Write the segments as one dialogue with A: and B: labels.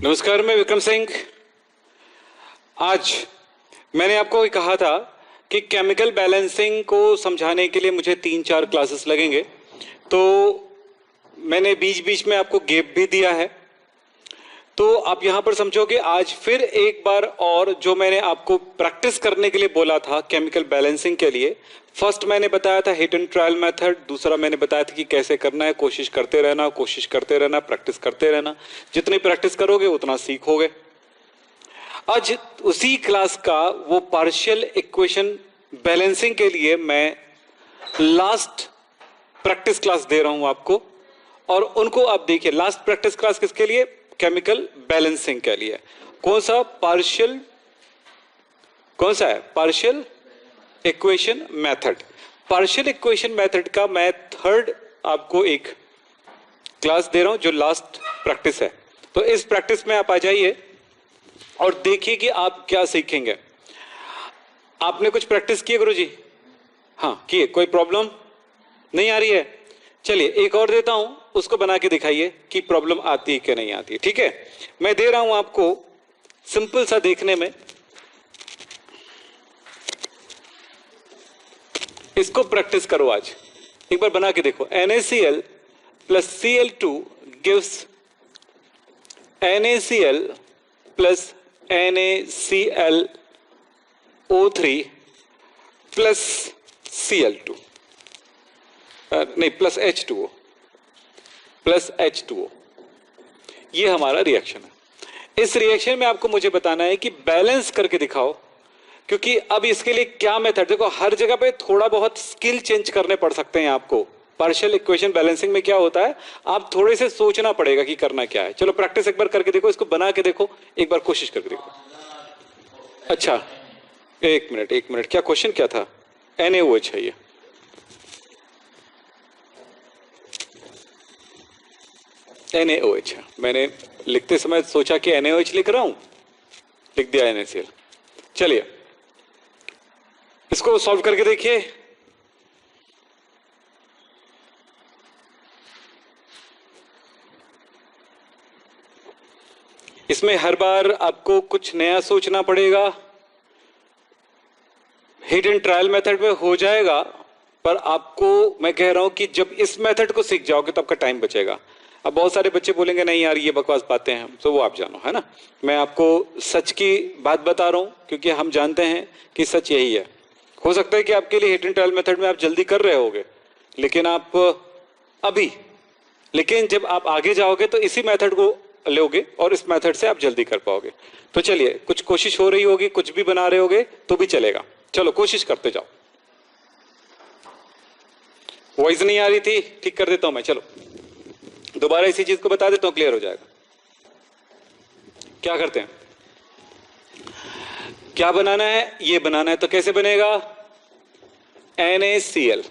A: नमस्कार, मैं विक्रम सिंह। आज मैंने आपको कहा था कि केमिकल बैलेंसिंग को समझाने के लिए मुझे 3-4 क्लासेस लगेंगे, तो मैंने बीच बीच में आपको गैप भी दिया है। तो आप यहां पर समझोगे आज फिर एक बार और जो मैंने आपको प्रैक्टिस करने के लिए बोला था केमिकल बैलेंसिंग के लिए। फर्स्ट मैंने बताया था हिट एंड ट्रायल मेथड, दूसरा मैंने बताया था कि कैसे करना है, कोशिश करते रहना, प्रैक्टिस करते रहना। जितनी प्रैक्टिस करोगे उतना सीखोगे। आज उसी क्लास का वो पार्शियल इक्वेशन बैलेंसिंग के लिए मैं लास्ट प्रैक्टिस क्लास दे रहा हूं आपको, और उनको आप देखिए। लास्ट प्रैक्टिस क्लास किसके लिए? केमिकल बैलेंसिंग के लिए। कौन सा है? Partial equation method. Partial equation method का मैं थर्ड आपको एक क्लास दे रहा हूं जो लास्ट प्रैक्टिस है। तो इस प्रैक्टिस में आप आ जाइए और देखिए कि आप क्या सीखेंगे। आपने कुछ प्रैक्टिस की है गुरुजी? हाँ किए। कोई प्रॉब्लम नहीं आ रही है? चलिए एक और देता हूं, उसको बना के दिखाइए कि प्रॉब्लम आती है कि नहीं आती है। ठीक है, मैं दे रहा हूं आपको सिंपल सा देखने में। इसको प्रैक्टिस करो आज, एक बार बना के देखो। NaCl plus Cl2 gives NaCl plus NaClO3 plus Cl2 नहीं प्लस H2O प्लस H2O। ये हमारा रिएक्शन है। इस रिएक्शन में आपको मुझे बताना है कि बैलेंस करके दिखाओ, क्योंकि अब इसके लिए क्या मेथड, देखो हर जगह पे थोड़ा बहुत स्किल चेंज करने पड़ सकते हैं आपको। पार्शियल इक्वेशन बैलेंसिंग में क्या होता है, आप थोड़े से सोचना पड़ेगा कि करना क्या है। चलो प्रैक्टिस एक बार करके देखो, इसको बना के देखो, एक बार कोशिश करके देखो। अच्छा एक मिनट, क्या क्वेश्चन क्या था? NaOH है ये। NaOH है। मैंने लिखते समय सोचा कि NaOH लिख रहा हूं, लिख दिया NaCl। चलिए इसको सॉल्व करके देखिए। इसमें हर बार आपको कुछ नया सोचना पड़ेगा। हिट एंड ट्रायल मेथड में हो जाएगा, पर आपको मैं कह रहा हूं कि जब इस मेथड को सीख जाओगे तो आपका टाइम बचेगा। अब बहुत सारे बच्चे बोलेंगे नहीं यार ये बकवास बातें हैं, तो वो आप जानो, है ना। मैं आपको सच की बात बता रहा हूं, क्योंकि हम जानते हैं कि सच यही है। हो सकता है कि आपके लिए हिट एंड ट्रायल मेथड में आप जल्दी कर रहे होगे, लेकिन जब आप आगे जाओगे तो इसी मेथड को लोगे और इस मेथड से आप जल्दी कर पाओगे। तो चलिए, कुछ कोशिश हो रही होगी, कुछ भी बना रहे होगे तो भी चलेगा। चलो कोशिश करते जाओ। वॉइस नहीं आ रही थी, ठीक कर देता हूं मैं। चलो दोबारा इसी चीज को बता देता हूं, क्लियर हो जाएगा। क्या करते हैं, क्या बनाना है? ये बनाना है। तो कैसे बनेगा? NaCl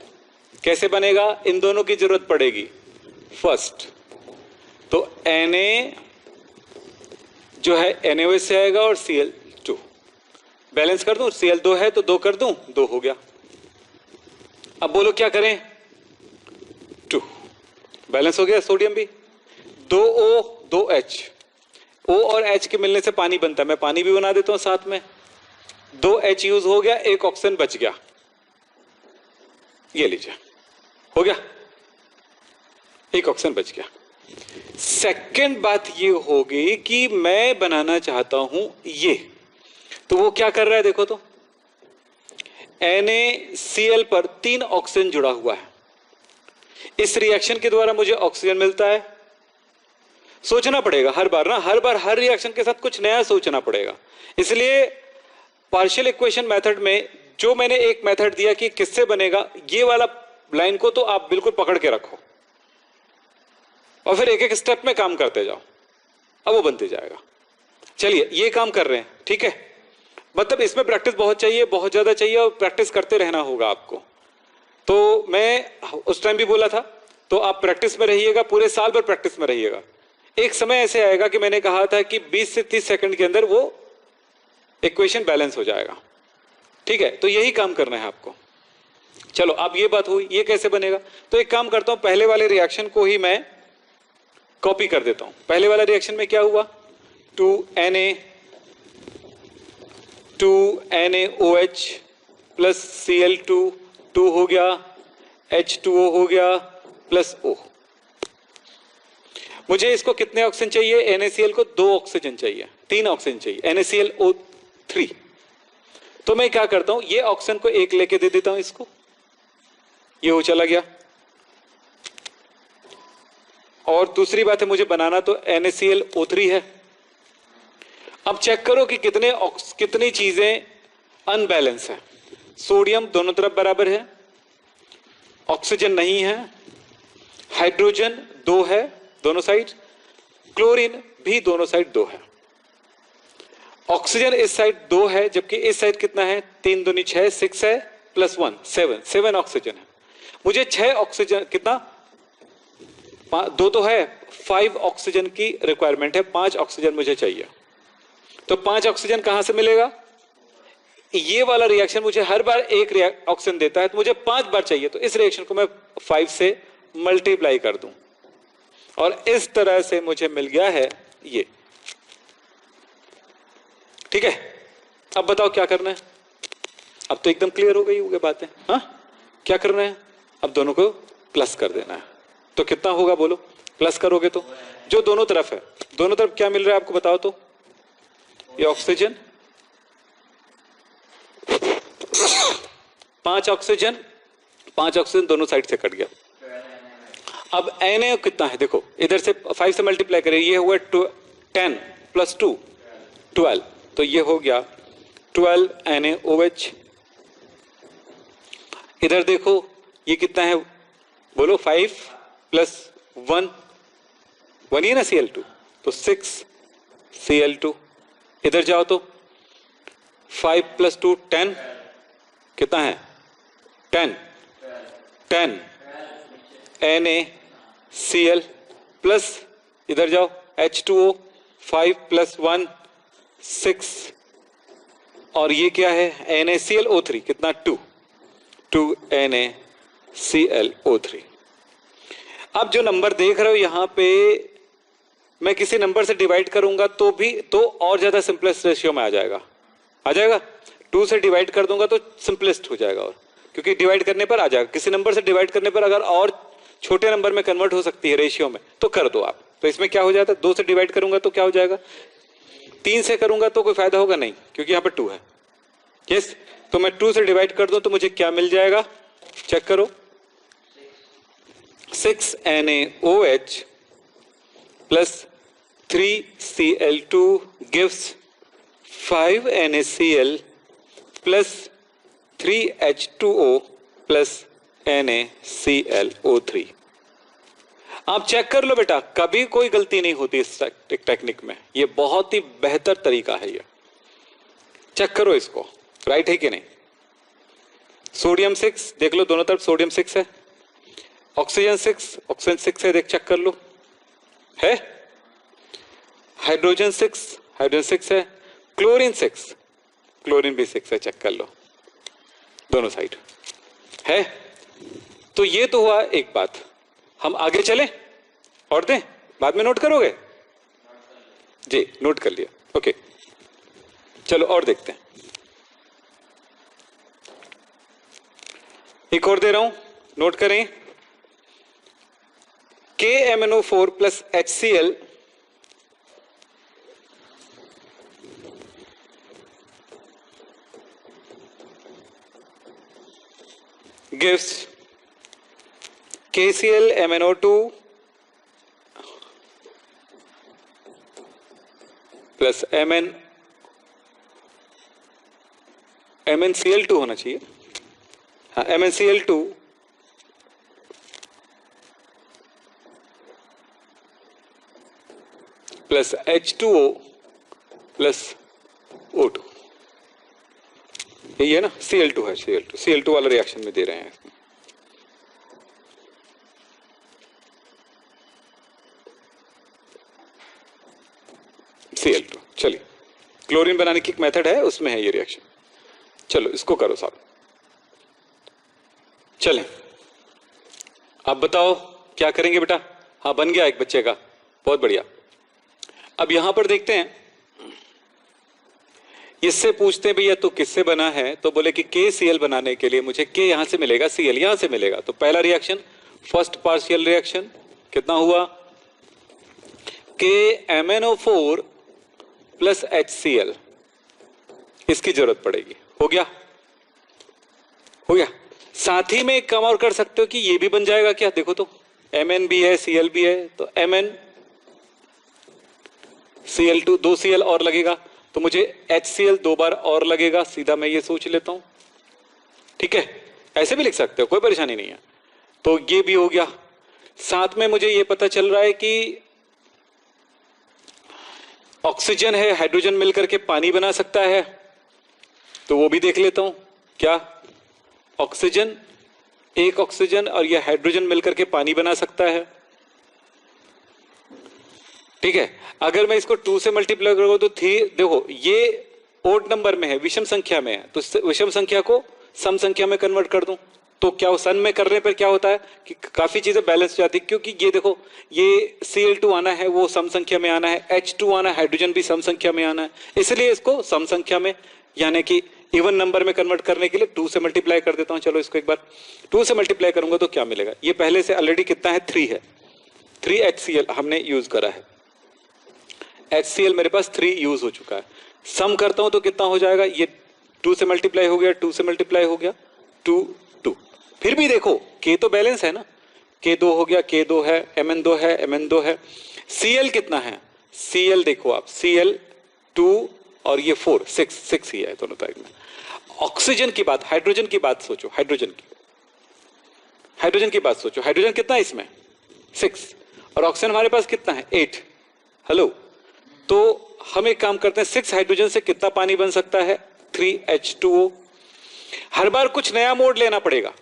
A: कैसे बनेगा? इन दोनों की जरूरत पड़ेगी फर्स्ट। तो Na जो है NaOH से आएगा और Cl2 बैलेंस कर दूं। Cl2 है तो 2 कर दूं, 2 हो गया। अब बोलो क्या करें? 2 बैलेंस हो गया। सोडियम भी 2O 2H, O और H के मिलने से पानी बनता है। मैं पानी भी बना देता हूं साथ में। 2H यूज हो गया, एक ऑक्सीजन बच गया। ये लीजिए, हो गया, एक ऑक्सीजन बच गया। सेकंड बात ये होगी कि मैं बनाना चाहता हूं ये, तो वो क्या कर रहा है देखो तो। NaCl पर 3 ऑक्सीजन जुड़ा हुआ है। इस रिएक्शन के द्वारा मुझे ऑक्सीजन मिलता है। सोचना पड़ेगा हर बार ना, हर रिएक्शन के साथ कुछ नया सोचना पड़ेगा। इसलिए पार्शियल इक्वेशन मेथड में जो मैंने एक मेथड दिया कि किससे बनेगा, ये वाला लाइन को तो आप बिल्कुल पकड़ के रखो और फिर एक एक स्टेप में काम करते जाओ, अब वो बनते जाएगा। चलिए ये काम कर रहे हैं, ठीक है। मतलब इसमें प्रैक्टिस बहुत चाहिए, बहुत ज्यादा चाहिए, और प्रैक्टिस करते रहना होगा आपको। तो मैं उस टाइम भी बोला था, तो आप प्रैक्टिस में रहिएगा, पूरे साल भर प्रैक्टिस में रहिएगा। एक समय ऐसे आएगा कि मैंने कहा था कि 20 से 30 सेकंड के अंदर वो इक्वेशन बैलेंस हो जाएगा, ठीक है। तो यही काम करना है आपको। चलो अब ये बात हुई, ये कैसे बनेगा। तो एक काम करता हूं, पहले वाले रिएक्शन को ही मैं कॉपी कर देता हूं। पहले वाला रिएक्शन में क्या हुआ, 2NaOH प्लस Cl2, 2 हो गया, H2O हो गया प्लस O। मुझे इसको कितने ऑक्सीजन चाहिए, NaCl को 2 ऑक्सीजन चाहिए, 3 ऑक्सीजन चाहिए, NaClO3। तो मैं क्या करता हूं, ये ऑक्सीजन को एक लेके दे देता हूं इसको, ये वो चला गया। और दूसरी बात है, मुझे बनाना तो NaClO3 है। अब चेक करो कि कितनी चीजें अनबैलेंस है। सोडियम दोनों तरफ बराबर है, ऑक्सीजन नहीं है, हाइड्रोजन 2 है दोनों साइड, क्लोरीन भी दोनों साइड 2 है, ऑक्सीजन इस साइड 2 है, जबकि इस साइड कितना है, 3 दूनी 6, 6 है प्लस 1 7 ऑक्सीजन है। मुझे 6 ऑक्सीजन कितना, 2 तो है, 5 ऑक्सीजन की रिक्वायरमेंट है, 5 ऑक्सीजन मुझे चाहिए। तो 5 ऑक्सीजन कहां से मिलेगा, ये वाला रिएक्शन मुझे हर बार एक ऑक्सीजन देता है, तो मुझे 5 बार चाहिए, तो इस रिएक्शन को मैं 5 से मल्टीप्लाई कर दूं और इस तरह से मुझे मिल गया है ये। ठीक है, अब बताओ क्या करना है। अब तो एकदम क्लियर हो गई होगी बातें। हाँ, क्या करना है, अब दोनों को प्लस कर देना है। तो कितना होगा बोलो, प्लस करोगे तो जो दोनों तरफ है, दोनों तरफ क्या मिल रहा है आपको बताओ तो, ये ऑक्सीजन 5 ऑक्सीजन, 5 ऑक्सीजन दोनों साइड से कट गया। अब Na कितना है देखो, इधर से 5 से मल्टीप्लाई करें, ये हुआ 10 प्लस 2 12, तो ये हो गया 12 NaOH। इधर देखो ये कितना है बोलो, 5 प्लस 1 1 ही ना Cl2, तो 6 Cl2। इधर जाओ तो 5 प्लस 2 10, कितना है 10 NaCl प्लस इधर जाओ H2O, 5 प्लस 1 6, और ये क्या है NaClO3, कितना 2 NaClO3। अब जो नंबर देख रहे हो यहां पे, मैं किसी नंबर से डिवाइड करूंगा तो भी तो और ज्यादा सिंपलेस्ट रेशियो में आ जाएगा 2 से डिवाइड कर दूंगा तो सिंपलेस्ट हो जाएगा, और क्योंकि डिवाइड करने पर आ जाएगा, किसी नंबर से डिवाइड करने पर अगर और छोटे नंबर में कन्वर्ट हो सकती है रेशियो में, तो कर दो आप। तो इसमें क्या हो जाता है, 2 से डिवाइड करूंगा तो क्या हो जाएगा, 3 से करूंगा तो कोई फायदा होगा नहीं, क्योंकि यहां पर 2 है। यस, तो मैं 2 से डिवाइड कर दूं तो मुझे क्या मिल जाएगा, चेक करो, 6 NaOH plus 3 Cl2 gives 5 NaCl plus 3 H2O plus NaClO3। आप चेक कर लो बेटा, कभी कोई गलती नहीं होती इस टेक्निक में, ये बहुत ही बेहतर तरीका है ये। चेक करो इसको, राइट है कि नहीं। सोडियम 6 देख लो, दोनों तरफ सोडियम 6 है, ऑक्सीजन 6 है, देख चेक कर लो, है हाइड्रोजन 6 है, क्लोरीन 6, क्लोरीन भी 6 है, चेक कर लो दोनों साइड है। तो ये तो हुआ एक बात। हम आगे चलें और दें, बाद में नोट करोगे जी, नोट कर लिया, ओके। चलो और देखते हैं, एक और दे रहा हूं, नोट करें। KMnO4 plus HCl gives KCl-MnO2 plus MnCl2 होना चाहिए, हाँ MnCl2 plus H2O plus O2, यही है ना, Cl2 है, Cl2 वाला रिएक्शन में दे रहे हैं। Cl2, चलिए क्लोरीन बनाने की एक मेथड है, उसमें है ये रिएक्शन। चलो इसको करो साहब, चलें अब बताओ क्या करेंगे बेटा। हाँ बन गया एक बच्चे का, बहुत बढ़िया। अब यहां पर देखते हैं, इससे पूछते हैं भैया तो किससे बना है, तो बोले कि KCl बनाने के लिए मुझे K यहां से मिलेगा, Cl यहां से मिलेगा। तो पहला रिएक्शन, फर्स्ट पार्शियल रिएक्शन कितना हुआ, KMnO4 प्लस HCl, इसकी जरूरत पड़ेगी। हो गया, हो गया। साथ ही में एक काम और कर सकते हो कि ये भी बन जाएगा क्या, देखो तो Mn भी है Cl भी है, तो Mn Cl2, 2 Cl और लगेगा, तो मुझे HCl 2 बार और लगेगा, सीधा मैं ये सोच लेता हूं। ठीक है, ऐसे भी लिख सकते हो, कोई परेशानी नहीं है। तो ये भी हो गया। साथ में मुझे ये पता चल रहा है कि ऑक्सीजन है, हाइड्रोजन मिलकर के पानी बना सकता है, तो वो भी देख लेता हूं। क्या ऑक्सीजन, एक ऑक्सीजन और ये हाइड्रोजन मिलकर के पानी बना सकता है। ठीक है, अगर मैं इसको 2 से मल्टीप्लाई करूंगा तो देखो ये ओड नंबर में है, विषम संख्या में है, तो विषम संख्या को सम संख्या में कन्वर्ट कर दूं, तो क्या सन में करने पर क्या होता है कि काफी चीजें बैलेंस हो जाती है। क्योंकि ये देखो, ये Cl2 आना है, वो सम संख्या में आना है, H2 आना है, हाइड्रोजन भी सम संख्या में आना है, इसलिए इसको सम संख्या में यानी कि इवन नंबर में कन्वर्ट करने के लिए 2 से मल्टीप्लाई कर देता हूं। चलो इसको एक बार 2 से मल्टीप्लाई करूंगा तो क्या मिलेगा, ये पहले से ऑलरेडी कितना है, 3 है, 3 HCl हमने यूज करा है, HCl मेरे पास 3 यूज हो चुका है। सम करता हूं तो कितना हो जाएगा, ये 2 से मल्टीप्लाई हो गया, 2 से मल्टीप्लाई हो गया, 2 2। फिर भी देखो K तो बैलेंस है ना, K2 हो गया, K2 है, Mn2 है, Mn2 है। Cl कितना है, Cl देखो आप, Cl2 और ये 4, 6 ही है दोनों साइड में। ऑक्सीजन की बात, हाइड्रोजन की बात सोचो, हाइड्रोजन की बात सोचो, हाइड्रोजन कितना है इसमें, 6, और ऑक्सीजन हमारे पास कितना है, 8। हेलो, तो हम एक काम करते हैं, 6 हाइड्रोजन से कितना पानी बन सकता है, 3H2O। हर बार कुछ नया मोड लेना पड़ेगा,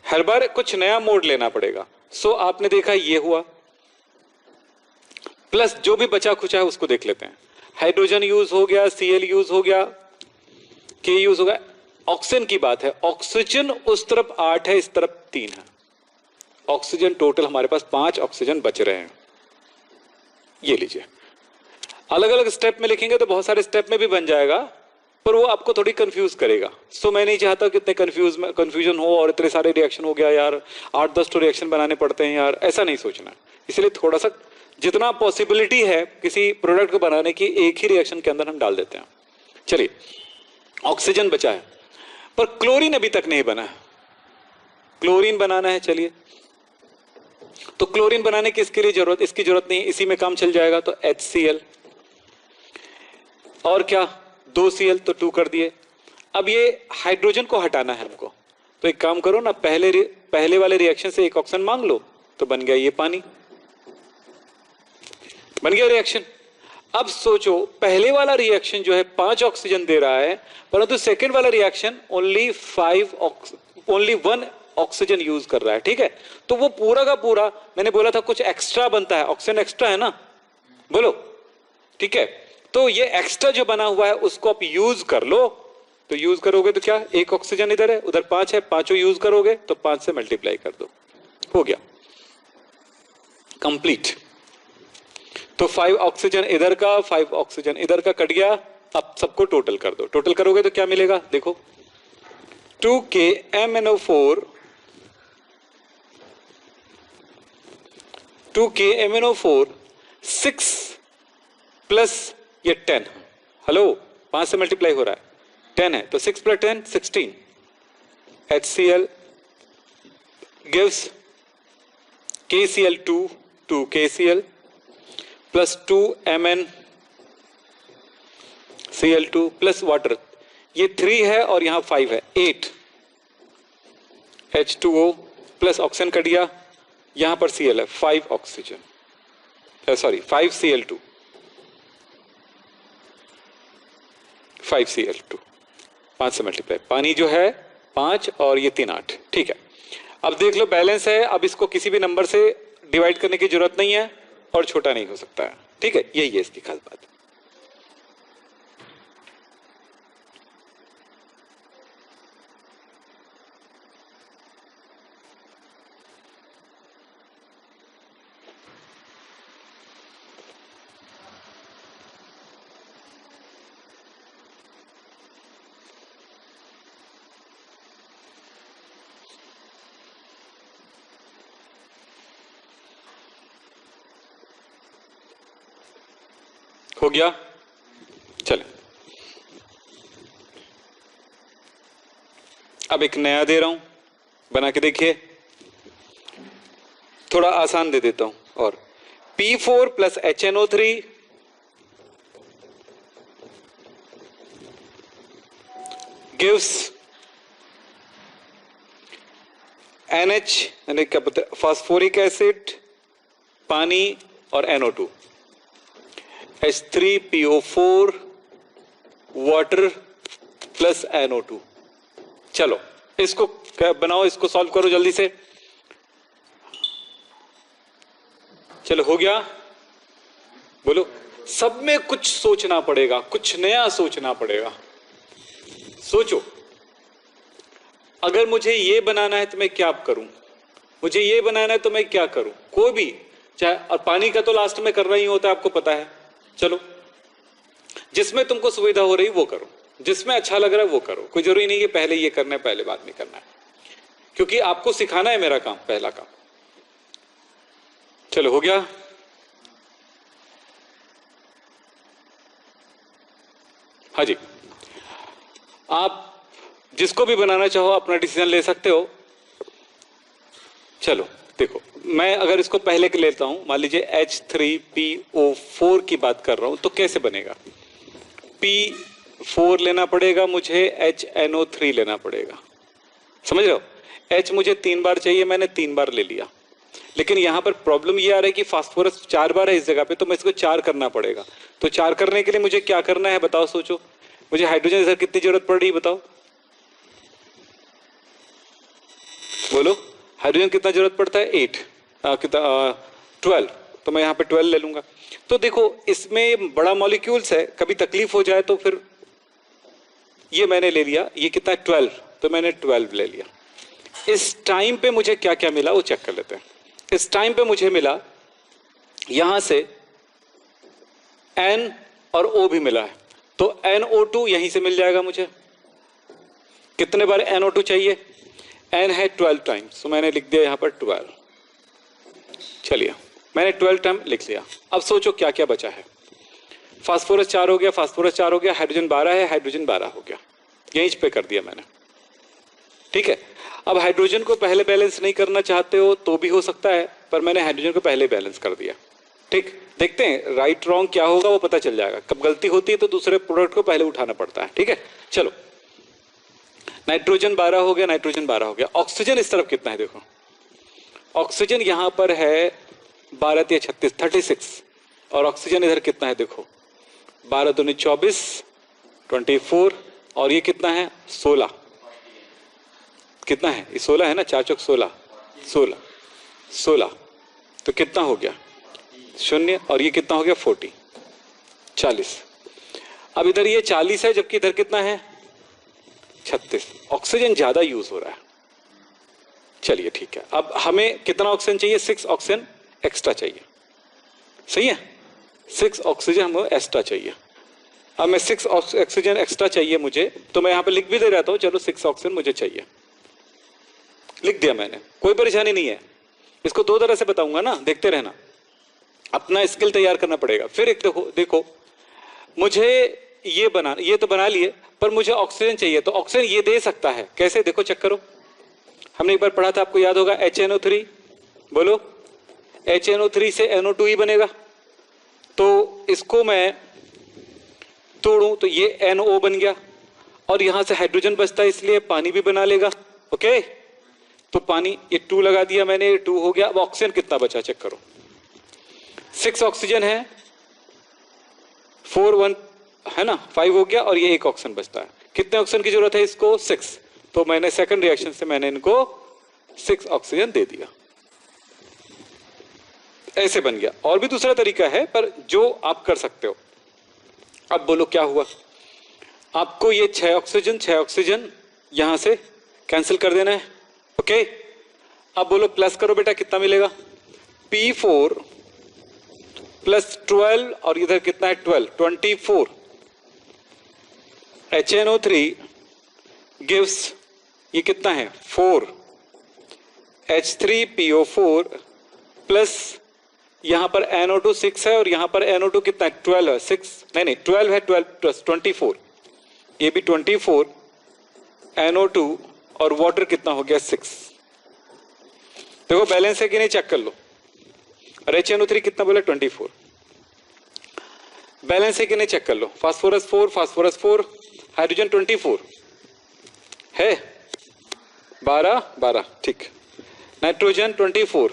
A: हर बार कुछ नया मोड लेना पड़ेगा। सो आपने देखा ये हुआ, प्लस जो भी बचा खुचा है उसको देख लेते हैं। हाइड्रोजन यूज हो गया, Cl यूज हो गया, K यूज हो गया। ऑक्सीजन की बात है, ऑक्सीजन उस तरफ 8 है, इस तरफ 3 है, ऑक्सीजन टोटल हमारे पास 5 ऑक्सीजन बच रहे हैं। ये लीजिए, अलग अलग स्टेप में लिखेंगे तो बहुत सारे स्टेप में भी बन जाएगा, पर वो आपको थोड़ी कंफ्यूज करेगा। सो मैं नहीं चाहता कि इतने कंफ्यूजन हो और इतने सारे रिएक्शन हो गया यार, 8-10 तो रिएक्शन बनाने पड़ते हैं यार, ऐसा नहीं सोचना। इसलिए थोड़ा सा जितना पॉसिबिलिटी है किसी प्रोडक्ट को बनाने की, एक ही रिएक्शन के अंदर हम डाल देते हैं। चलिए, ऑक्सीजन बचा है, पर क्लोरीन अभी तक नहीं बना है, क्लोरीन बनाना है। चलिए, तो क्लोरीन बनाने की इसके लिए जरूरत, इसकी जरूरत नहीं, इसी में काम चल जाएगा। तो HCl और क्या, 2 Cl, तो 2 कर दिए। अब ये हाइड्रोजन को हटाना है हमको, तो एक काम करो ना, पहले वाले रिएक्शन से एक ऑक्सीजन मांग लो, तो बन गया ये पानी, बन गया रिएक्शन। अब सोचो, पहले वाला रिएक्शन जो है 5 ऑक्सीजन दे रहा है, परंतु सेकेंड वाला रिएक्शन ओनली 1 ऑक्सीजन यूज कर रहा है। ठीक है, तो वो पूरा का पूरा, मैंने बोला था कुछ एक्स्ट्रा बनता है, ऑक्सीजन एक्स्ट्रा है ना, बोलो। ठीक है, तो ये एक्स्ट्रा जो बना हुआ है उसको आप यूज कर लो। तो यूज करोगे तो क्या, एक ऑक्सीजन इधर है, उधर 5 है, पांचों यूज करोगे तो 5 से मल्टीप्लाई कर दो, हो गया कंप्लीट। तो 5 ऑक्सीजन इधर का, 5 ऑक्सीजन इधर का कट गया। अब सबको टोटल कर दो, टोटल करोगे तो क्या मिलेगा, देखो 2KMnO4 6 प्लस ये 10, हेलो 5 से मल्टीप्लाई हो रहा है, 10 है, तो 6 plus 10 16। HCl gives KCl2 2 KCl plus 2 MnCl2 plus water, ये 3 है और यहां 5 है, 8 H2O प्लस ऑक्सीजन कट गया, यहां पर Cl है, 5 ऑक्सीजन, सॉरी 5 Cl2, 5 Cl2, 5 से मल्टीप्लाई, पानी जो है 5 और ये 3 8। ठीक है, अब देख लो बैलेंस है, अब इसको किसी भी नंबर से डिवाइड करने की जरूरत नहीं है और छोटा नहीं हो सकता है। ठीक है, यही है इसकी खास बात। हो गया? चले, अब एक नया दे रहा हूं, बना के देखिए, थोड़ा आसान दे देता हूं। और P4 plus HNO3 gives NH यानी क्या बोलते हैं, फास्फोरिक एसिड, पानी और NO2, H3PO4 water plus NO2। चलो इसको बनाओ, इसको सॉल्व करो जल्दी से। चलो हो गया? बोलो। सब में कुछ सोचना पड़ेगा, कुछ नया सोचना पड़ेगा। सोचो, अगर मुझे ये बनाना है तो मैं क्या करूं, मुझे ये बनाना है तो मैं क्या करूं, कोई भी चाहे। और पानी का तो लास्ट में करना ही होता है, आपको पता है। चलो, जिसमें तुमको सुविधा हो रही वो करो, जिसमें अच्छा लग रहा है वो करो। कोई जरूरी नहीं कि पहले ये करना है पहले बाद में करना है, क्योंकि आपको सिखाना है मेरा काम, पहला काम। चलो हो गया? हाँ जी, आप जिसको भी बनाना चाहो अपना डिसीजन ले सकते हो। चलो देखो, मैं अगर इसको पहले के लेता हूं, मान लीजिए H3PO4 की बात कर रहा हूं, तो कैसे बनेगा? P4 लेना पड़ेगा मुझे, HNO3 लेना पड़ेगा। समझ रहे हो? H मुझे 3 बार चाहिए, मैंने 3 बार ले लिया। लेकिन यहां पर प्रॉब्लम ये आ रहा है कि फास्फोरस 4 बार है इस जगह पे, तो मैं इसको 4 करना पड़ेगा। तो 4 करने के लिए मुझे क्या करना है बताओ, सोचो। मुझे हाइड्रोजन इधर कितनी जरूरत पड़ रही है बताओ, बोलो। हाइड्रोजन कितना जरूरत पड़ता है? 8 कितना 12, तो मैं यहाँ पे 12 ले लूंगा। तो देखो, इसमें बड़ा मॉलिक्यूल्स है, कभी तकलीफ हो जाए तो फिर ये मैंने ले लिया। ये कितना है? 12, तो मैंने 12 ले लिया। इस टाइम पे मुझे क्या क्या मिला वो चेक कर लेते हैं। इस टाइम पे मुझे मिला यहां से N और O भी मिला है, तो NO2 यहीं से मिल जाएगा मुझे। कितने बार NO2 चाहिए? N है 12 टाइम्स, तो मैंने लिख दिया यहां पर 12। चलिए, मैंने 12 टाइम लिख लिया। अब सोचो क्या क्या बचा है। फास्फोरस 4 हो गया, फास्फोरस 4 हो गया, हाइड्रोजन 12 है, हाइड्रोजन 12 हो गया, यहीं पे कर दिया मैंने। ठीक है, अब हाइड्रोजन को पहले बैलेंस नहीं करना चाहते हो तो भी हो सकता है, पर मैंने हाइड्रोजन को पहले बैलेंस कर दिया। ठीक, देखते हैं राइट रॉन्ग क्या होगा, वो पता चल जाएगा। कब गलती होती है तो दूसरे प्रोडक्ट को पहले उठाना पड़ता है। ठीक है, चलो, नाइट्रोजन 12 हो गया, नाइट्रोजन 12 हो गया। ऑक्सीजन इस तरफ कितना है देखो, ऑक्सीजन यहां पर है 12 या 36, 36, और ऑक्सीजन इधर कितना है देखो, 12 दूनी 24, 24, और ये कितना है? 16। कितना है? ये 16 है ना, 4 चौक 16, 16, 16, तो कितना हो गया? 0, और ये कितना हो गया? 40, 40। अब इधर ये 40 है, जबकि इधर कितना है? 36। ऑक्सीजन ज्यादा यूज हो रहा है। चलिए ठीक है, अब हमें कितना ऑक्सीजन चाहिए? 6 ऑक्सीजन एक्स्ट्रा चाहिए। सही है, 6 ऑक्सीजन हमको एक्स्ट्रा चाहिए। अब मैं 6 ऑक्सीजन एक्स्ट्रा चाहिए मुझे, तो मैं यहां पे लिख भी दे रहा हूं, चलो 6 ऑक्सीजन मुझे चाहिए, लिख दिया मैंने, कोई परेशानी नहीं है। इसको 2 तरह से बताऊंगा ना, देखते रहना, अपना स्किल तैयार करना पड़ेगा। फिर एक देखो, मुझे ये तो बना लिए, पर मुझे ऑक्सीजन चाहिए, तो ऑक्सीजन ये दे सकता है कैसे? देखो चेक करो, हमने एक बार पढ़ा था, आपको याद होगा, HNO3, बोलो। HNO3 से NO2 ही बनेगा, तो इसको मैं तोड़ूं तो ये NO बन गया, और यहां से हाइड्रोजन बचता है, इसलिए पानी भी बना लेगा। ओके, तो पानी, ये 2 लगा दिया मैंने, 2 हो गया। अब ऑक्सीजन कितना बचा चेक करो, 6 ऑक्सीजन है, 4 1 है ना, 5 हो गया, और ये 1 ऑक्सीजन बचता है। कितने ऑक्सीजन की जरूरत है इसको? 6, तो मैंने सेकंड रिएक्शन से मैंने इनको 6 ऑक्सीजन दे दिया, ऐसे बन गया। और भी दूसरा तरीका है, पर जो आप कर सकते हो। अब बोलो क्या हुआ, आपको ये 6 ऑक्सीजन यहां से कैंसिल कर देना है। ओके, अब बोलो प्लस करो बेटा, कितना मिलेगा? P4 प्लस 12, और इधर कितना है? 12, 24। HNO3 गिव्स, ये कितना है? 4, H3PO4 प्लस यहां पर NO2 6 है और यहां पर NO2 कितना है 12 है 6 नहीं 12 है 12 प्लस 24 ये भी 24 NO2 और वाटर कितना हो गया 6। देखो बैलेंस है कि नहीं चेक कर लो। और HNO3 कितना बोला 24 बैलेंस है कि नहीं चेक कर लो। फास्फोरस 4 हाइड्रोजन 24 है 12 ठीक। नाइट्रोजन 24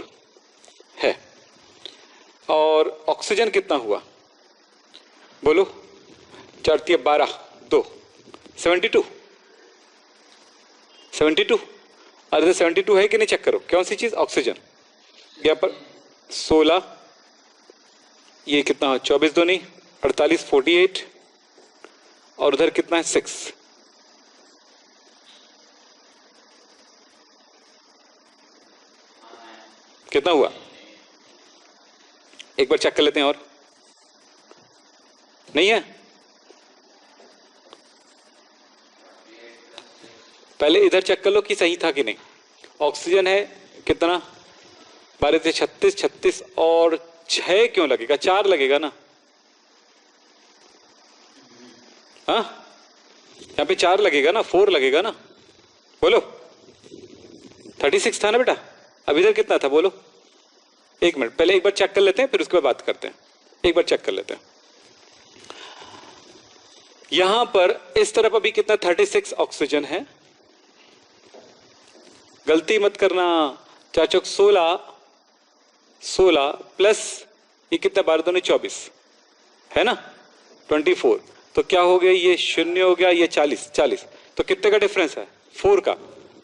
A: है और ऑक्सीजन कितना हुआ बोलो 4 12 2 72 अरे 72 है कि नहीं चेक करो। कौन सी चीज ऑक्सीजन यहाँ पर 16 ये कितना है 24 दूनी 48 48 और उधर कितना है 6 कितना हुआ एक बार चेक कर लेते हैं। और नहीं है पहले इधर चेक कर लो कि सही था कि नहीं। ऑक्सीजन है कितना 12 से 36 और 6 क्यों लगेगा 4 लगेगा ना। हाँ यहाँ पे 4 लगेगा ना 4 लगेगा ना बोलो 36 था ना बेटा। अब इधर कितना था बोलो। एक मिनट पहले एक बार चेक कर लेते हैं फिर उसके बाद बात करते हैं। एक बार चेक कर लेते हैं। यहां पर इस तरफ अभी कितना 36 ऑक्सीजन है। गलती मत करना 4 चौक 16 प्लस ये कितना 12 दूनी 24 है ना 24 तो क्या हो गया ये 0 हो गया ये 40 तो कितने का डिफरेंस है 4 का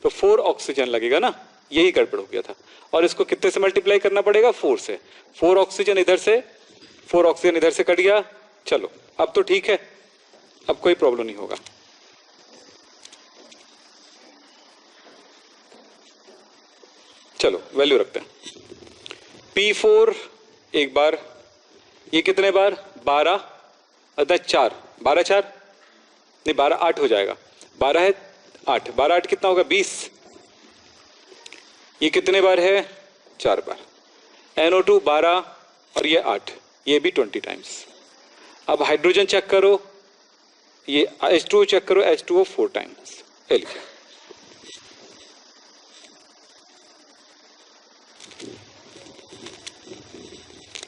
A: तो 4 ऑक्सीजन लगेगा ना। यही गड़बड़ हो गया था और इसको कितने से मल्टीप्लाई करना पड़ेगा 4 से। 4 ऑक्सीजन इधर से कट गया। चलो अब तो ठीक है अब कोई प्रॉब्लम नहीं होगा। चलो वैल्यू रखते हैं P4 एक बार ये कितने बार 12 अदर 4 12 4 नहीं 12 8 हो जाएगा 12 है 8 12 8 कितना होगा 20 ये कितने बार है 4 बार। NO2 12 और ये 8 ये भी 20 टाइम्स। अब हाइड्रोजन चेक करो ये H2O चेक करो H2O 4 टाइम्स L।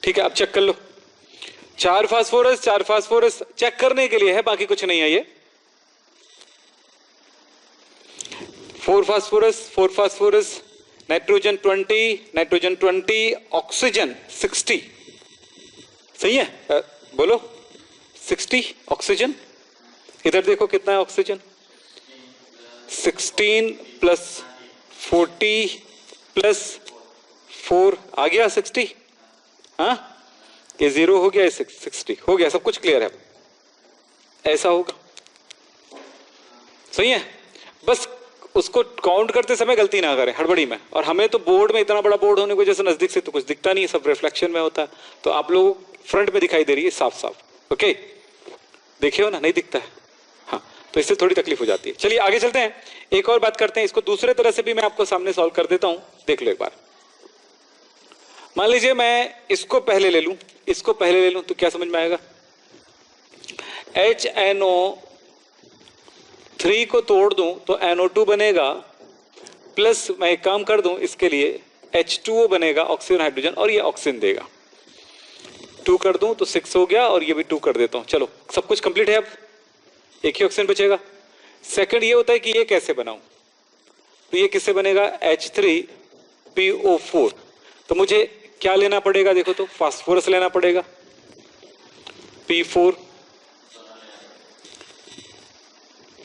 A: ठीक है अब चेक कर लो 4 फास्फोरस चेक करने के लिए है बाकी कुछ नहीं है। ये 4 फास्फोरस नाइट्रोजन 20 ऑक्सीजन 60 सही है बोलो 60 ऑक्सीजन। इधर देखो कितना है ऑक्सीजन 16 प्लस 40 प्लस 4 आ गया 60। हाँ ये 0 हो गया 60 हो गया सब कुछ क्लियर है। ऐसा होगा सही है। बस उसको काउंट करते समय गलती ना करें हड़बड़ी में। और हमें तो बोर्ड में इतना बड़ा बोर्ड होने की वजह से नजदीक से तो कुछ दिखता नहीं है सब रिफ्लेक्शन में होता है। तो आप लोग फ्रंट में दिखाई दे रही है साफ साफ ओके देखिए हो ना नहीं दिखता है। हाँ तो इससे थोड़ी तकलीफ हो जाती है। चलिए आगे चलते हैं एक और बात करते हैं। इसको दूसरे तरह से भी मैं आपको सामने सॉल्व कर देता हूं देख लो एक बार। मान लीजिए मैं इसको पहले ले लूं तो क्या समझ में आएगा HNO3 को तोड़ दूं तो NO2 बनेगा प्लस मैं एक काम कर दूं इसके लिए H2O बनेगा ऑक्सीजन हाइड्रोजन और ये ऑक्सीजन देगा 2 कर दूं तो 6 हो गया और ये भी 2 कर देता हूं। चलो सब कुछ कंप्लीट है। अब एक ही ऑक्सीजन बचेगा। सेकंड ये होता है कि ये कैसे बनाऊं तो ये किससे बनेगा H3PO4 तो मुझे क्या लेना पड़ेगा देखो तो फास्फोरस लेना पड़ेगा P4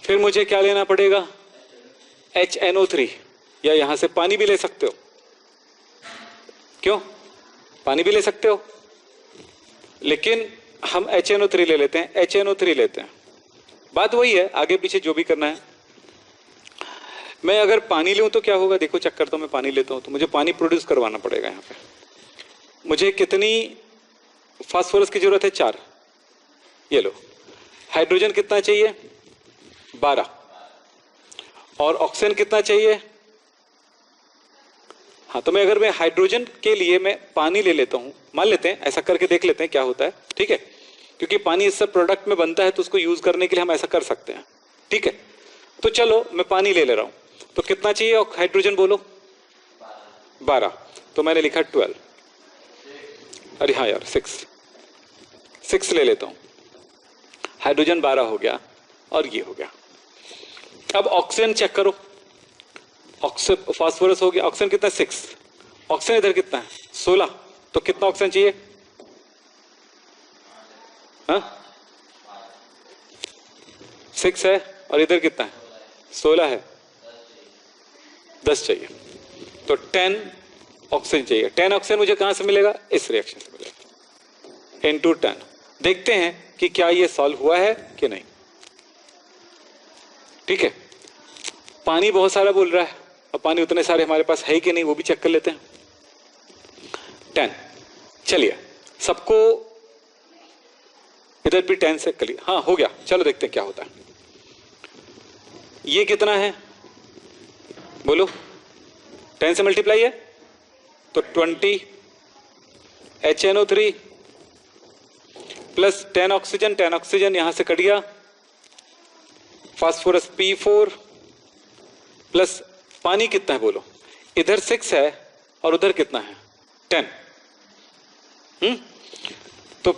A: फिर मुझे क्या लेना पड़ेगा HNO3 या यहां से पानी भी ले सकते हो। क्यों पानी भी ले सकते हो लेकिन हम HNO3 ले लेते हैं HNO3 लेते हैं। बात वही है आगे पीछे जो भी करना है। मैं अगर पानी लूं तो क्या होगा देखो चेक करता हूं। मैं पानी लेता हूं तो मुझे पानी प्रोड्यूस करवाना पड़ेगा। यहां पे मुझे कितनी फास्फोरस की जरूरत है 4 ये लो। हाइड्रोजन कितना चाहिए 12 और ऑक्सीजन कितना चाहिए हाँ, तो मैं अगर मैं हाइड्रोजन के लिए मैं पानी ले लेता हूँ, मान लेते हैं, ऐसा करके देख लेते हैं क्या होता है, ठीक है, क्योंकि पानी इस सब प्रोडक्ट में बनता है तो उसको यूज करने के लिए हम ऐसा कर सकते हैं, ठीक है। तो चलो मैं पानी ले रहा हूँ, तो कितना चाहिए हाइड्रोजन बोलो? 12। तो मैंने लिखा 12, अरे हाँ यार 6 ले लेता हूँ, हाइड्रोजन 12 हो गया और ये हो गया। अब ऑक्सीजन चेक करो, ऑक्सीजन फास्फोरस हो गया, ऑक्सीजन कितना? 6। ऑक्सीजन इधर कितना है? 16। तो कितना ऑक्सीजन चाहिए? हाँ 6 है और इधर कितना है? 16 है, 10 चाहिए। तो 10 ऑक्सीजन चाहिए। 10 ऑक्सीजन मुझे कहां से मिलेगा? इस रिएक्शन से मिलेगा, इनटू 10। देखते हैं कि क्या ये सॉल्व हुआ है कि नहीं, ठीक है। पानी बहुत सारा बोल रहा है, अब पानी उतने सारे हमारे पास है कि नहीं वो भी चेक कर लेते हैं। 10, चलिए सबको इधर भी 10 से करिए, हाँ हो गया। चलो देखते हैं क्या होता है। ये कितना है बोलो? 10 से मल्टीप्लाई है तो 20 HNO3 प्लस 10 ऑक्सीजन, 10 ऑक्सीजन यहां से कट गया, फास्फोरस P4 प्लस पानी कितना है बोलो? इधर 6 है और उधर कितना है? 10। तो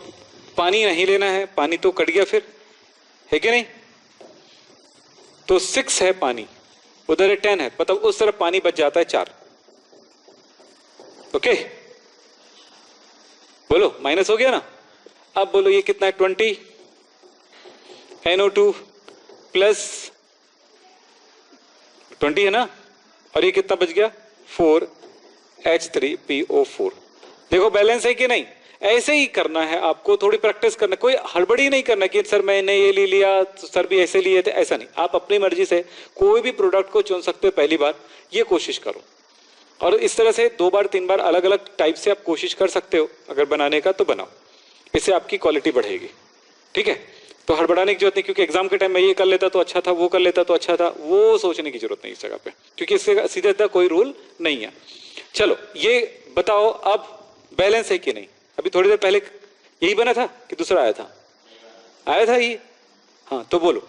A: पानी नहीं लेना है, पानी तो कट गया फिर, है कि नहीं? तो 6 है पानी, उधर 10 है, मतलब उस तरफ पानी बच जाता है 4। ओके बोलो, माइनस हो गया ना। अब बोलो ये कितना है? 20 NO2 प्लस 20 है ना, और ये कितना बच गया? 4 H3PO4। देखो बैलेंस है कि नहीं? ऐसे ही करना है आपको, थोड़ी प्रैक्टिस करना, कोई हड़बड़ी नहीं करना कि सर मैंने ये ले लिया तो सर भी ऐसे लिए थे, ऐसा नहीं। आप अपनी मर्जी से कोई भी प्रोडक्ट को चुन सकते हो पहली बार, ये कोशिश करो। और इस तरह से 2 बार 3 बार अलग अलग टाइप से आप कोशिश कर सकते हो, अगर बनाने का तो बनाओ, इससे आपकी क्वालिटी बढ़ेगी, ठीक है। तो हड़बड़ाने की जरूरत नहीं, क्योंकि एग्जाम के टाइम में ये कर लेता तो अच्छा था, वो कर लेता तो अच्छा था, वो सोचने की जरूरत नहीं इस जगह पे, क्योंकि इससे सीधा सीधा कोई रूल नहीं है। चलो ये बताओ अब बैलेंस है कि नहीं? अभी थोड़ी देर पहले यही बना था कि दूसरा आया था? आया था ये, हाँ। तो बोलो,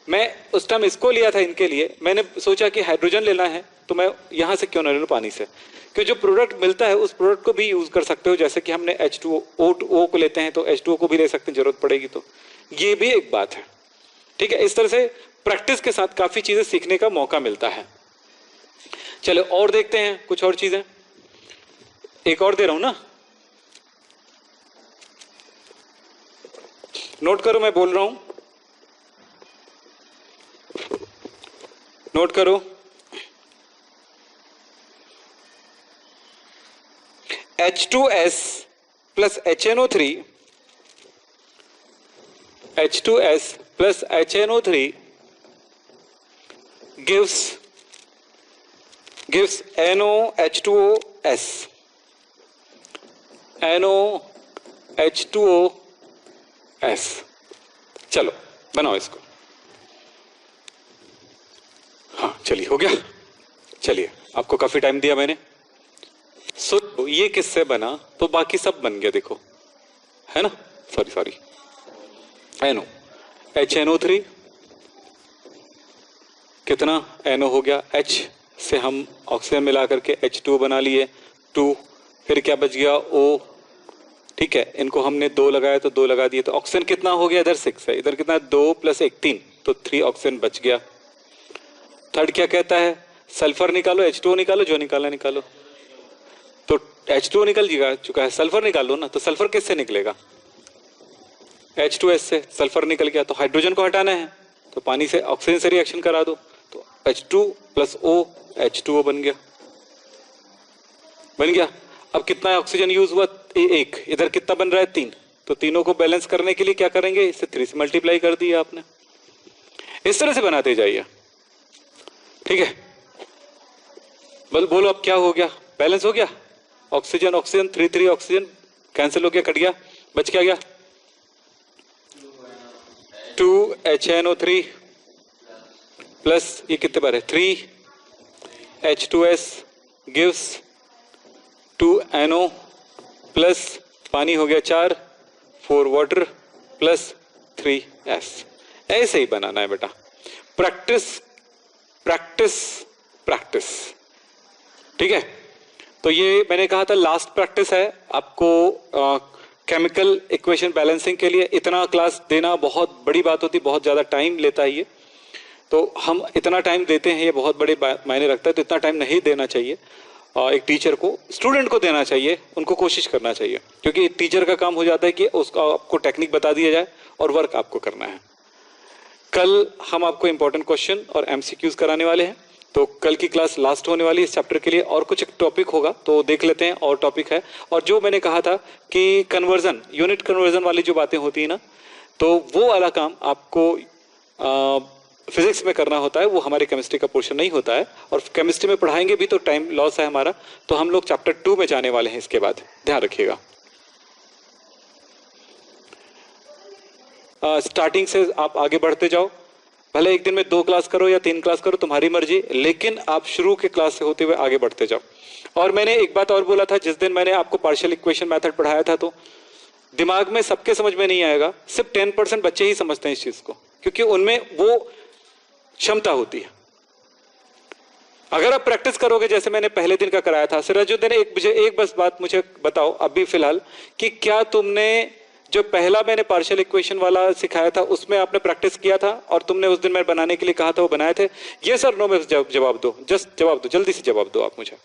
A: मैं उस टाइम इसको लिया था इनके लिए, मैंने सोचा कि हाइड्रोजन लेना है तो मैं यहां से क्यों ना ले लूं पानी से, क्योंकि जो प्रोडक्ट मिलता है उस प्रोडक्ट को भी यूज कर सकते हो। जैसे कि हमने H2O को लेते हैं तो H2O को भी ले सकते हैं जरूरत पड़ेगी तो, ये भी एक बात है, ठीक है। इस तरह से प्रैक्टिस के साथ काफी चीजें सीखने का मौका मिलता है। चलो और देखते हैं कुछ और चीजें, एक और दे रहा हूं ना, नोट करो मैं बोल रहा हूं, नोट करो। H2S plus HNO3, H2S plus HNO3 gives NOH2OS, NOH2OS। चलो बनाओ इसको, हाँ चलिए हो गया। चलिए आपको काफी टाइम दिया मैंने, सो ये किससे बना? तो बाकी सब बन गया, देखो है ना, सॉरी NO, HNO3 कितना NO हो गया, H से हम ऑक्सीजन मिला करके H2O बना लिए 2, फिर क्या बच गया O, ठीक है। इनको हमने 2 लगाया तो 2 लगा दिए, तो ऑक्सीजन कितना हो गया? इधर 6 है, इधर कितना? 2 + 1 3, तो 3 ऑक्सीजन बच गया। थर्ड क्या कहता है? सल्फर निकालो, H2O निकालो, जो निकालना निकालो। तो H2O निकल चुका है, सल्फर निकाल लो ना, तो सल्फर किससे निकलेगा? H2S से। सल्फर निकल गया तो हाइड्रोजन को हटाना है, तो पानी से ऑक्सीजन से रिएक्शन करा दो, तो H2 + O H2O बन गया। अब कितना ऑक्सीजन यूज हुआ? 1। इधर कितना बन रहा है? 3। तो तीनों को बैलेंस करने के लिए क्या करेंगे? इसे 3 से मल्टीप्लाई कर दिया आपने। इस तरह से बनाते जाइए, ठीक है। बोलो अब क्या हो गया? बैलेंस हो गया। ऑक्सीजन 3 ऑक्सीजन कैंसिल हो गया, कट गया, बच क्या गया? 2 HNO3 प्लस ये कितने बार है? 3 H2S gives 2NO प्लस पानी हो गया 4, 4 वाटर प्लस 3S। ऐसे ही बनाना है बेटा, प्रैक्टिस प्रैक्टिस प्रैक्टिस। ठीक है, तो ये मैंने कहा था लास्ट प्रैक्टिस है आपको केमिकल इक्वेशन बैलेंसिंग के लिए। इतना क्लास देना बहुत बड़ी बात होती, बहुत ज़्यादा टाइम लेता है ये, तो हम इतना टाइम देते हैं, ये बहुत बड़े मायने रखता है। तो इतना टाइम नहीं देना चाहिए एक टीचर को, स्टूडेंट को देना चाहिए, उनको कोशिश करना चाहिए, क्योंकि टीचर का काम हो जाता है कि उसका आपको टेक्निक बता दिया जाए और वर्क आपको करना है। कल हम आपको इंपॉर्टेंट क्वेश्चन और एमसीक्यूज कराने वाले हैं, तो कल की क्लास लास्ट होने वाली है इस चैप्टर के लिए। और कुछ टॉपिक होगा तो देख लेते हैं, और टॉपिक है। और जो मैंने कहा था कि कन्वर्जन, यूनिट कन्वर्जन वाली जो बातें होती है ना, तो वो वाला काम आपको फिजिक्स में करना होता है, वो हमारे केमिस्ट्री का पोर्शन नहीं होता है। और केमिस्ट्री में पढ़ाएंगे भी तो टाइम लॉस है हमारा, तो हम लोग चैप्टर 2 में जाने वाले हैं इसके बाद, ध्यान रखिएगा। स्टार्टिंग से आप आगे बढ़ते जाओ, भले एक दिन में 2 क्लास करो या 3 क्लास करो, तुम्हारी मर्जी, लेकिन आप शुरू के क्लास से होते हुए आगे बढ़ते जाओ। और मैंने एक बात और बोला था, जिस दिन मैंने आपको पार्शियल इक्वेशन मेथड पढ़ाया था, तो दिमाग में सबके समझ में नहीं आएगा, सिर्फ 10% बच्चे ही समझते हैं इस चीज को, क्योंकि उनमें वो क्षमता होती है। अगर आप प्रैक्टिस करोगे, जैसे मैंने पहले दिन का कराया था, सिराजुद्दीन एक बस बात मुझे बताओ अभी फिलहाल, कि क्या तुमने जो पहला मैंने पार्शियल इक्वेशन वाला सिखाया था उसमें आपने प्रैक्टिस किया था, और तुमने उस दिन मैं बनाने के लिए कहा था वो बनाए थे? ये सर नो में जवाब दो, जस्ट जवाब दो, जल्दी से जवाब दो आप मुझे,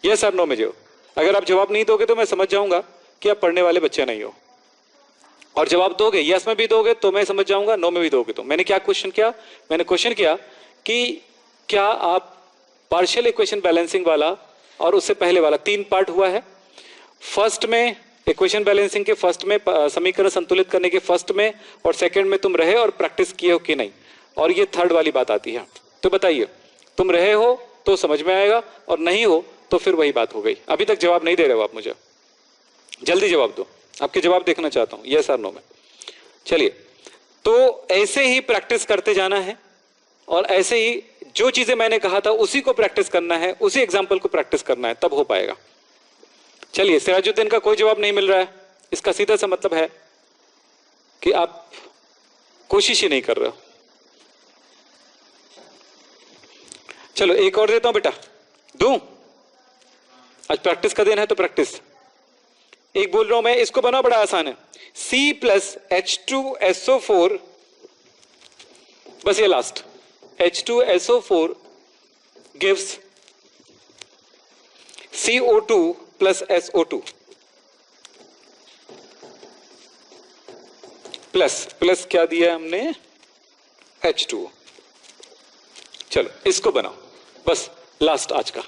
A: ये सर नो में जो। अगर आप जवाब नहीं दोगे तो मैं समझ जाऊंगा कि आप पढ़ने वाले बच्चे नहीं हो, और जवाब दोगे यस में भी दोगे तो मैं समझ जाऊंगा, नो में भी दोगे तो। मैंने क्या क्वेश्चन किया? मैंने क्वेश्चन किया कि क्या आप पार्शियल इक्वेशन बैलेंसिंग वाला और उससे पहले वाला 3 पार्ट हुआ है, फर्स्ट में इक्वेशन बैलेंसिंग के फर्स्ट में, समीकरण संतुलित करने के फर्स्ट में और सेकंड में तुम रहे और प्रैक्टिस किए हो कि नहीं, और ये थर्ड वाली बात आती है। तो बताइए, तुम रहे हो तो समझ में आएगा, और नहीं हो तो फिर वही बात हो गई। अभी तक जवाब नहीं दे रहे हो आप मुझे, जल्दी जवाब दो, आपके जवाब देखना चाहता हूं, यस और नो में। चलिए, तो ऐसे ही प्रैक्टिस करते जाना है, और ऐसे ही जो चीजें मैंने कहा था उसी को प्रैक्टिस करना है, उसी एग्जाम्पल को प्रैक्टिस करना है, तब हो पाएगा। चलिए, सिराजुद्दीन का कोई जवाब नहीं मिल रहा है, इसका सीधा सा मतलब है कि आप कोशिश ही नहीं कर रहे हो। चलो एक और देता हूं बेटा, दूं? आज प्रैक्टिस का दिन है तो प्रैक्टिस। एक बोल रहा हूं मैं, इसको बना, बड़ा आसान है, C+H2SO4, बस ये last, H2SO4 gives CO2 plus SO2 plus क्या दिया हमने? H2O। चलो इसको बनाओ, बस लास्ट आज का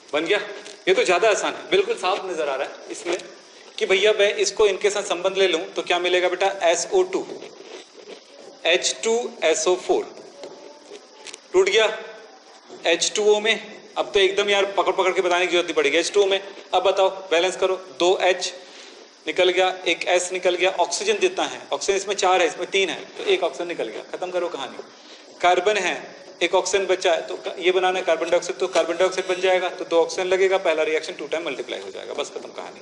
A: बन गया। ये तो ज्यादा आसान है, बिल्कुल साफ नजर आ रहा है इसमें कि भैया मैं इसको इनके साथ संबंध ले लूं तो क्या मिलेगा बेटा? SO2, H2SO4 टूट गया H2O में। अब तो एकदम यार पकड़ पकड़ के बताने की जरूरत नहीं पड़ेगी। H2O में अब बताओ, बैलेंस करो, 2 H निकल गया, एक S निकल गया, ऑक्सीजन जितना है, ऑक्सीजन इसमें 4 है, इसमें 3 है, तो एक ऑक्सीजन निकल गया, खत्म करो कहानी। कार्बन है, एक ऑक्सीजन बचा है, तो ये बनाना है कार्बन डाइऑक्साइड, तो कार्बन डाइऑक्साइड बन जाएगा, तो 2 ऑक्सीजन लगेगा, पहला रिएक्शन 2 टाइम मल्टीप्लाई हो जाएगा, बस खत्म कहानी।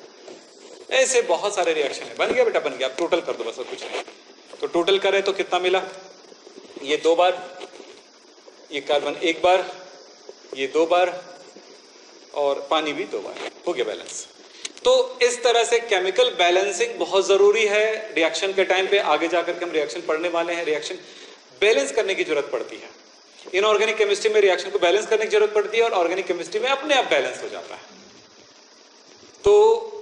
A: ऐसे बहुत सारे रिएक्शन है। बन गया बेटा, बन गया। आप टोटल कर दो बस, और कुछ नहीं। तो टोटल करें तो कितना मिला? ये 2 बार, ये कार्बन 1 बार, ये 2 बार, और पानी भी 2 बार, हो गया बैलेंस। तो इस तरह से केमिकल बैलेंसिंग बहुत जरूरी है रिएक्शन के टाइम पे। आगे जाकर के हम रिएक्शन पढ़ने वाले हैं, रिएक्शन बैलेंस करने की जरूरत पड़ती है। इनऑर्गेनिक केमिस्ट्री में रिएक्शन को बैलेंस करने की जरूरत पड़ती है, और ऑर्गेनिक केमिस्ट्री में अपने आप बैलेंस हो जाता है। तो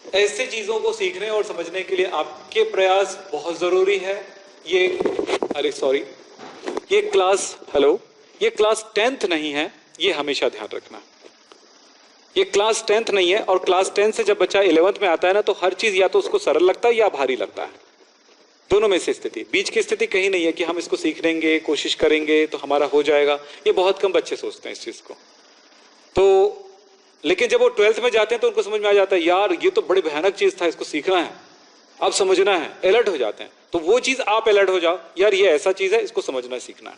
A: ऐसे चीजों को सीखने और समझने के लिए आपके प्रयास बहुत जरूरी है। ये ये क्लास, हेलो, ये क्लास 10th नहीं है, ये हमेशा ध्यान रखना। ये क्लास 10th नहीं है, और क्लास 10 से जब बच्चा 11th में आता है ना, तो हर चीज या तो उसको सरल लगता है या भारी लगता है, दोनों में से स्थिति। बीच की स्थिति कहीं नहीं है कि हम इसको सीख लेंगे, कोशिश करेंगे तो हमारा हो जाएगा। ये बहुत कम बच्चे सोचते हैं इस चीज को। तो लेकिन जब वो 12th में जाते हैं तो उनको समझ में आ जाता है, यार ये तो बड़ी भयानक चीज था, इसको सीखना है, अब समझना है, अलर्ट हो जाते हैं। तो वो चीज आप अलर्ट हो जाओ, यार ये ऐसा चीज है, इसको समझना सीखना है।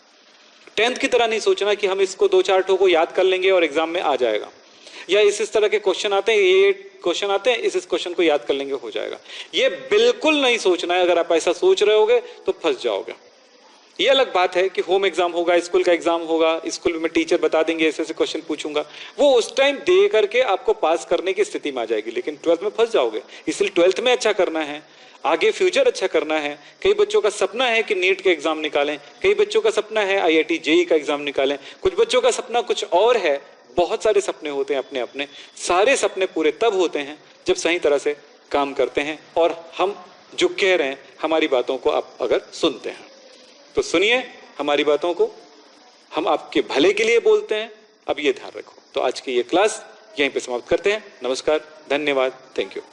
A: 10th की तरह नहीं सोचना कि हम इसको 2-4 ठो को याद कर लेंगे और एग्जाम में आ जाएगा। या इस तरह के क्वेश्चन आते हैं, ये क्वेश्चन आते हैं, इस क्वेश्चन को याद कर लेंगे हो जाएगा। ये बिल्कुल नहीं सोचना है। अगर आप ऐसा सोच रहे होगे तो फंस जाओगे। ये अलग बात है कि होम एग्जाम होगा, स्कूल का एग्जाम होगा, स्कूल में टीचर बता देंगे ऐसे ऐसे क्वेश्चन पूछूंगा, वो उस टाइम दे करके आपको पास करने की स्थिति में आ जाएगी, लेकिन 12th में फंस जाओगे। इसलिए 12th में अच्छा करना है, आगे फ्यूचर अच्छा करना है। कई बच्चों का सपना है कि नीट का एग्जाम निकालें, कई बच्चों का सपना है IIT JEE का एग्जाम निकालें, कुछ बच्चों का सपना कुछ और है। बहुत सारे सपने होते हैं अपने अपने। सारे सपने पूरे तब होते हैं जब सही तरह से काम करते हैं और हम जो कह रहे हैं हमारी बातों को आप अगर सुनते हैं। तो सुनिए हमारी बातों को, हम आपके भले के लिए बोलते हैं, अब ये ध्यान रखो। तो आज की ये क्लास यहीं पे समाप्त करते हैं। नमस्कार, धन्यवाद, थैंक यू।